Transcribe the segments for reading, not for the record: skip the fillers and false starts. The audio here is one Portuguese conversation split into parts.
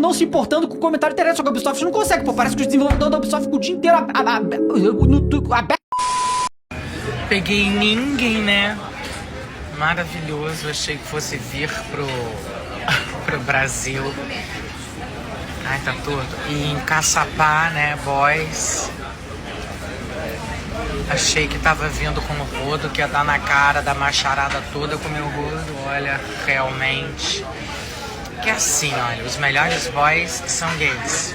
não se importando com o comentário internet, só que a Ubisoft não consegue, pô. Parece que os desenvolvedores da Ubisoft ficam o dia inteiro aberto. Peguei ninguém, né? Maravilhoso, achei que fosse vir pro Brasil. Ai, tá tudo. E em Caçapá, né, boys? Achei que tava vindo com o rodo, que ia dar na cara da macharada toda com o meu rodo. Olha, realmente. Que é assim, olha, os melhores boys são gays.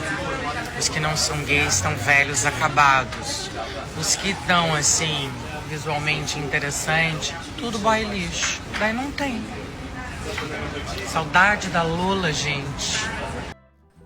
Os que não são gays estão velhos, acabados. Os que estão, assim, visualmente interessante, tudo boy lixo. Daí não tem. Saudade da Lula, gente.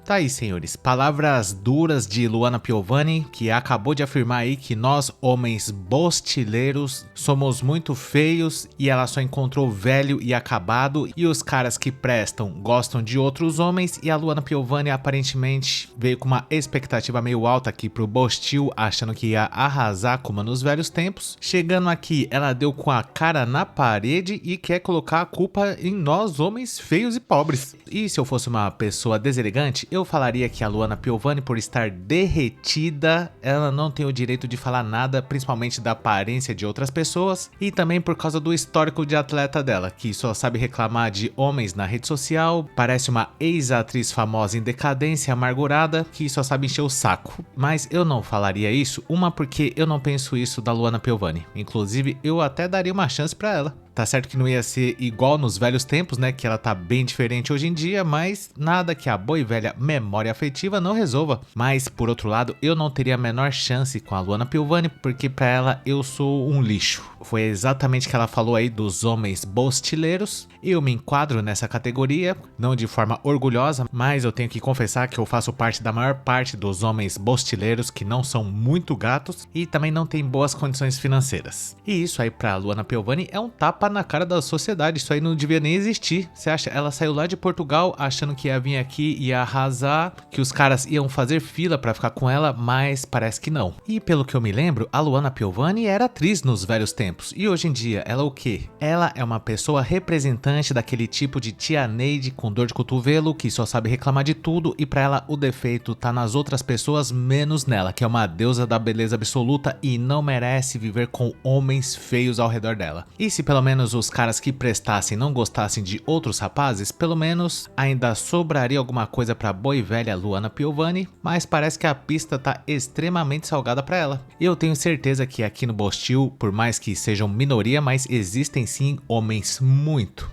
Tá aí, senhores, palavras duras de Luana Piovani, que acabou de afirmar aí que nós, homens bostileiros, somos muito feios e ela só encontrou velho e acabado, e os caras que prestam gostam de outros homens, e a Luana Piovani aparentemente veio com uma expectativa meio alta aqui pro Bostil, achando que ia arrasar como nos velhos tempos. Chegando aqui, ela deu com a cara na parede e quer colocar a culpa em nós, homens feios e pobres. E se eu fosse uma pessoa deselegante, eu falaria que a Luana Piovani, por estar derretida, ela não tem o direito de falar nada, principalmente da aparência de outras pessoas, e também por causa do histórico de atleta dela, que só sabe reclamar de homens na rede social, parece uma ex-atriz famosa em decadência, amargurada, que só sabe encher o saco. Mas eu não falaria isso, uma porque eu não penso isso da Luana Piovani, inclusive eu até daria uma chance pra ela. Tá certo que não ia ser igual nos velhos tempos, né, que ela tá bem diferente hoje em dia, mas nada que a boa e velha memória afetiva não resolva. Mas, por outro lado, eu não teria a menor chance com a Luana Piovani, porque pra ela eu sou um lixo. Foi exatamente o que ela falou aí dos homens bostileiros. Eu me enquadro nessa categoria, não de forma orgulhosa, mas eu tenho que confessar que eu faço parte da maior parte dos homens bostileiros que não são muito gatos e também não têm boas condições financeiras. E isso aí pra Luana Piovani é um tapa na cara da sociedade, isso aí não devia nem existir. Você acha? Ela saiu lá de Portugal achando que ia vir aqui e ia arrasar, que os caras iam fazer fila pra ficar com ela, mas parece que não. E pelo que eu me lembro, a Luana Piovani era atriz nos velhos tempos, e hoje em dia ela o quê? Ela é uma pessoa representante daquele tipo de tia Neide com dor de cotovelo, que só sabe reclamar de tudo, e pra ela o defeito tá nas outras pessoas menos nela, que é uma deusa da beleza absoluta e não merece viver com homens feios ao redor dela. E se pelo menos os caras que prestassem não gostassem de outros rapazes, pelo menos ainda sobraria alguma coisa pra boa e velha Luana Piovani, mas parece que a pista tá extremamente salgada pra ela. Eu tenho certeza que aqui no Bostil, por mais que sejam minoria, mas existem sim homens muito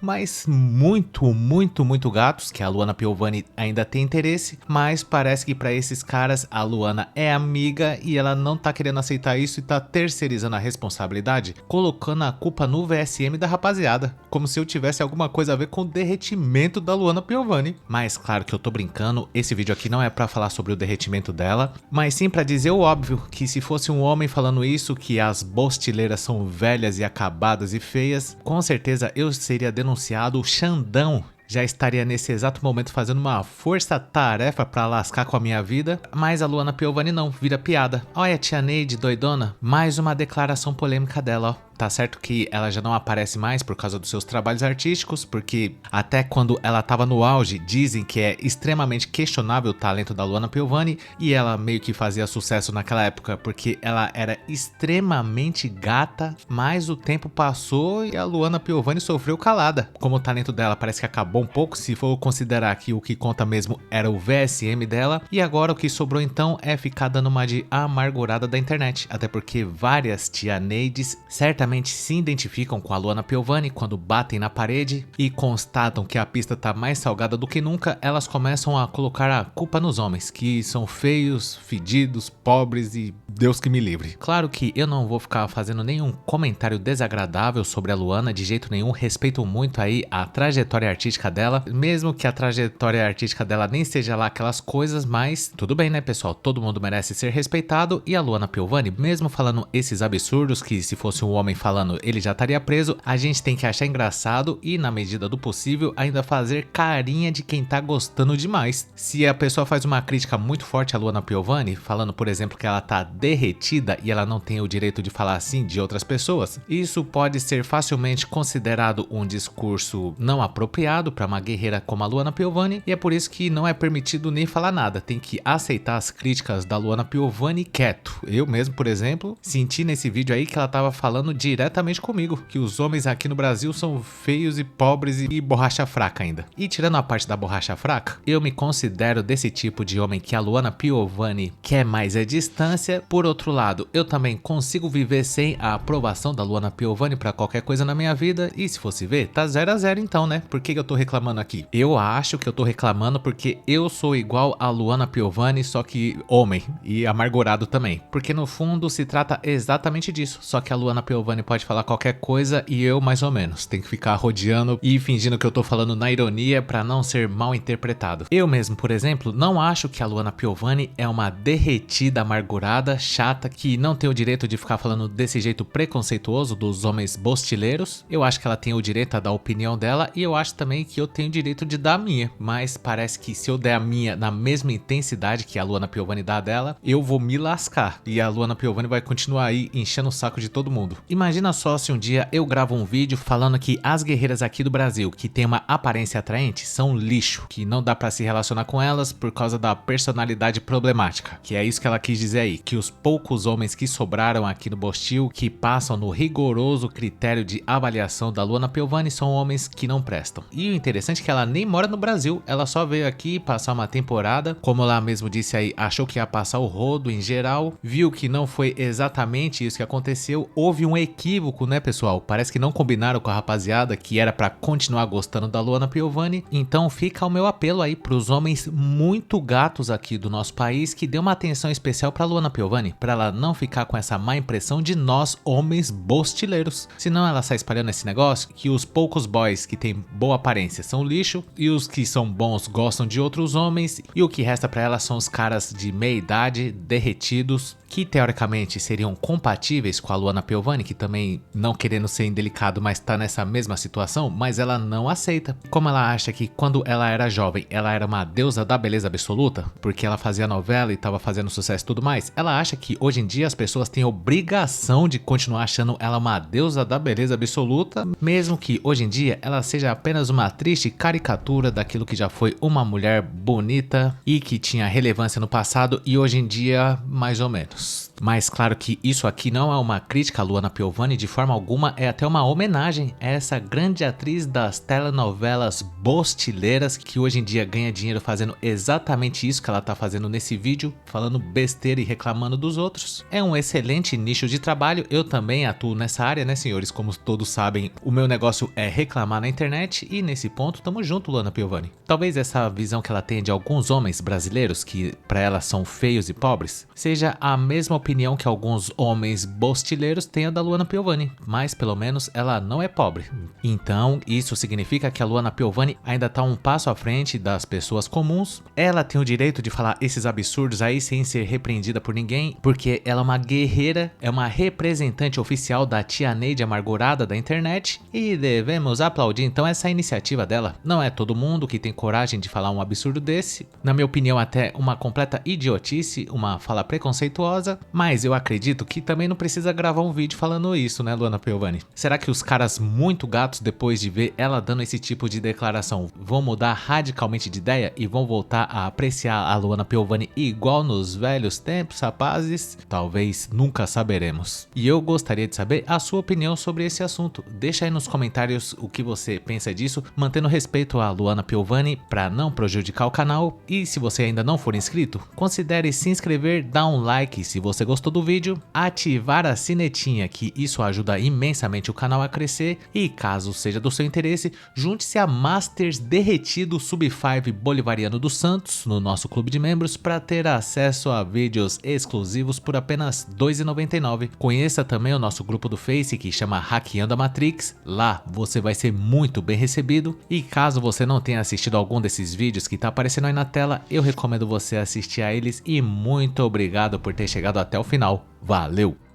gatos, que a Luana Piovani ainda tem interesse, mas parece que pra esses caras a Luana é amiga e ela não tá querendo aceitar isso e tá terceirizando a responsabilidade, colocando a culpa no VSM da rapaziada, como se eu tivesse alguma coisa a ver com o derretimento da Luana Piovani. Mas claro que eu tô brincando, esse vídeo aqui não é pra falar sobre o derretimento dela, mas sim pra dizer o óbvio, que se fosse um homem falando isso, que as bostileiras são velhas e acabadas e feias, com certeza eu seria denunciado. O Xandão já estaria nesse exato momento fazendo uma força-tarefa pra lascar com a minha vida, mas a Luana Piovani não, vira piada. Olha a tia Neide doidona, mais uma declaração polêmica dela, ó. Tá certo que ela já não aparece mais por causa dos seus trabalhos artísticos, porque até quando ela tava no auge, dizem que é extremamente questionável o talento da Luana Piovani, e ela meio que fazia sucesso naquela época porque ela era extremamente gata, mas o tempo passou e a Luana Piovani sofreu calada. Como o talento dela parece que acabou um pouco, se for considerar que o que conta mesmo era o VSM dela, e agora o que sobrou então é ficar dando uma de amargurada da internet, até porque várias tia Neides certamente se identificam com a Luana Piovani quando batem na parede e constatam que a pista tá mais salgada do que nunca. Elas começam a colocar a culpa nos homens, que são feios, fedidos, pobres e Deus que me livre. Claro que eu não vou ficar fazendo nenhum comentário desagradável sobre a Luana, de jeito nenhum. Respeito muito aí a trajetória artística dela, mesmo que a trajetória artística dela nem seja lá aquelas coisas, mas tudo bem, né, pessoal? Todo mundo merece ser respeitado, e a Luana Piovani, mesmo falando esses absurdos, que se fosse um homem falando ele já estaria preso, a gente tem que achar engraçado e, na medida do possível, ainda fazer carinha de quem tá gostando demais. Se a pessoa faz uma crítica muito forte à Luana Piovani, falando, por exemplo, que ela tá derretida e ela não tem o direito de falar assim de outras pessoas, isso pode ser facilmente considerado um discurso não apropriado para uma guerreira como a Luana Piovani, e é por isso que não é permitido nem falar nada, tem que aceitar as críticas da Luana Piovani quieto. Eu mesmo, por exemplo, senti nesse vídeo aí que ela tava falando diretamente comigo, que os homens aqui no Brasil são feios e pobres e borracha fraca ainda. E tirando a parte da borracha fraca, eu me considero desse tipo de homem que a Luana Piovani quer mais a distância. Por outro lado, eu também consigo viver sem a aprovação da Luana Piovani pra qualquer coisa na minha vida, e se fosse ver, tá 0 a 0 então, né? Por que eu tô reclamando aqui? Eu acho que eu tô reclamando porque eu sou igual a Luana Piovani, só que homem e amargurado também. Porque no fundo se trata exatamente disso, só que a Luana Piovani pode falar qualquer coisa e eu mais ou menos. Tem que ficar rodeando e fingindo que eu tô falando na ironia pra não ser mal interpretado. Eu mesmo, por exemplo, não acho que a Luana Piovani é uma derretida amargurada, chata, que não tem o direito de ficar falando desse jeito preconceituoso dos homens bostileiros. Eu acho que ela tem o direito a dar a opinião dela e eu acho também que eu tenho o direito de dar a minha, mas parece que se eu der a minha na mesma intensidade que a Luana Piovani dá dela, eu vou me lascar e a Luana Piovani vai continuar aí enchendo o saco de todo mundo. Imagina só se um dia eu gravo um vídeo falando que as guerreiras aqui do Brasil que tem uma aparência atraente são lixo, que não dá pra se relacionar com elas por causa da personalidade problemática, que é isso que ela quis dizer aí, que os poucos homens que sobraram aqui no Bostil, que passam no rigoroso critério de avaliação da Luana Piovani, são homens que não prestam. E o interessante é que ela nem mora no Brasil, ela só veio aqui passar uma temporada, como ela mesmo disse aí, achou que ia passar o rodo em geral, viu que não foi exatamente isso que aconteceu, houve um equívoco, né pessoal? Parece que não combinaram com a rapaziada que era pra continuar gostando da Luana Piovani, então fica o meu apelo aí pros homens muito gatos aqui do nosso país que dê uma atenção especial pra Luana Piovani, pra ela não ficar com essa má impressão de nós homens bostileiros. Senão ela sai espalhando esse negócio que os poucos boys que tem boa aparência são lixo e os que são bons gostam de outros homens e o que resta pra ela são os caras de meia idade, derretidos, que teoricamente seriam compatíveis com a Luana Piovani, que também, não querendo ser indelicado, mas tá nessa mesma situação, mas ela não aceita. Como ela acha que quando ela era jovem, ela era uma deusa da beleza absoluta, porque ela fazia novela e tava fazendo sucesso e tudo mais, ela acha que hoje em dia as pessoas têm obrigação de continuar achando ela uma deusa da beleza absoluta, mesmo que hoje em dia ela seja apenas uma triste caricatura daquilo que já foi uma mulher bonita e que tinha relevância no passado e hoje em dia mais ou menos. Mas claro que isso aqui não é uma crítica à Luana Piovani de forma alguma, é até uma homenagem a essa grande atriz das telenovelas bostileiras que hoje em dia ganha dinheiro fazendo exatamente isso que ela tá fazendo nesse vídeo, falando besteira e reclamando dos outros. É um excelente nicho de trabalho, eu também atuo nessa área, né senhores? Como todos sabem, o meu negócio é reclamar na internet e nesse ponto tamo junto, Luana Piovani. Talvez essa visão que ela tem de alguns homens brasileiros, que pra ela são feios e pobres, seja a mesma opinião que alguns homens bostileiros têm a da Luana Piovani, mas pelo menos ela não é pobre. Então isso significa que a Luana Piovani ainda tá um passo à frente das pessoas comuns. Ela tem o direito de falar esses absurdos aí sem ser repreendida por ninguém, porque ela é uma guerreira, é uma representante oficial da tia Neide amargurada da internet e devemos aplaudir então essa iniciativa dela. Não é todo mundo que tem coragem de falar um absurdo desse, na minha opinião até uma completa idiotice, uma fala preconceituosa, mas eu acredito que também não precisa gravar um vídeo falando isso, né, Luana Piovani? Será que os caras muito gatos, depois de ver ela dando esse tipo de declaração, vão mudar radicalmente de ideia e vão voltar a apreciar a Luana Piovani igual nos velhos tempos, rapazes? Talvez nunca saberemos. E eu gostaria de saber a sua opinião sobre esse assunto. Deixa aí nos comentários o que você pensa disso, mantendo respeito a Luana Piovani para não prejudicar o canal. E se você ainda não for inscrito, considere se inscrever, dar um like se você gostou do vídeo, ativar a sinetinha que isso ajuda imensamente o canal a crescer e caso seja do seu interesse, junte-se a Masters Derretido Sub-5 Bolivariano dos Santos no nosso clube de membros para ter acesso a vídeos exclusivos por apenas R$ 2,99. Conheça também o nosso grupo do Face que chama Hackeando a Matrix, lá você vai ser muito bem recebido e caso você não tenha assistido algum desses vídeos que tá aparecendo aí na tela, eu recomendo você assistir a eles e muito obrigado por ter chegado até o final. Valeu!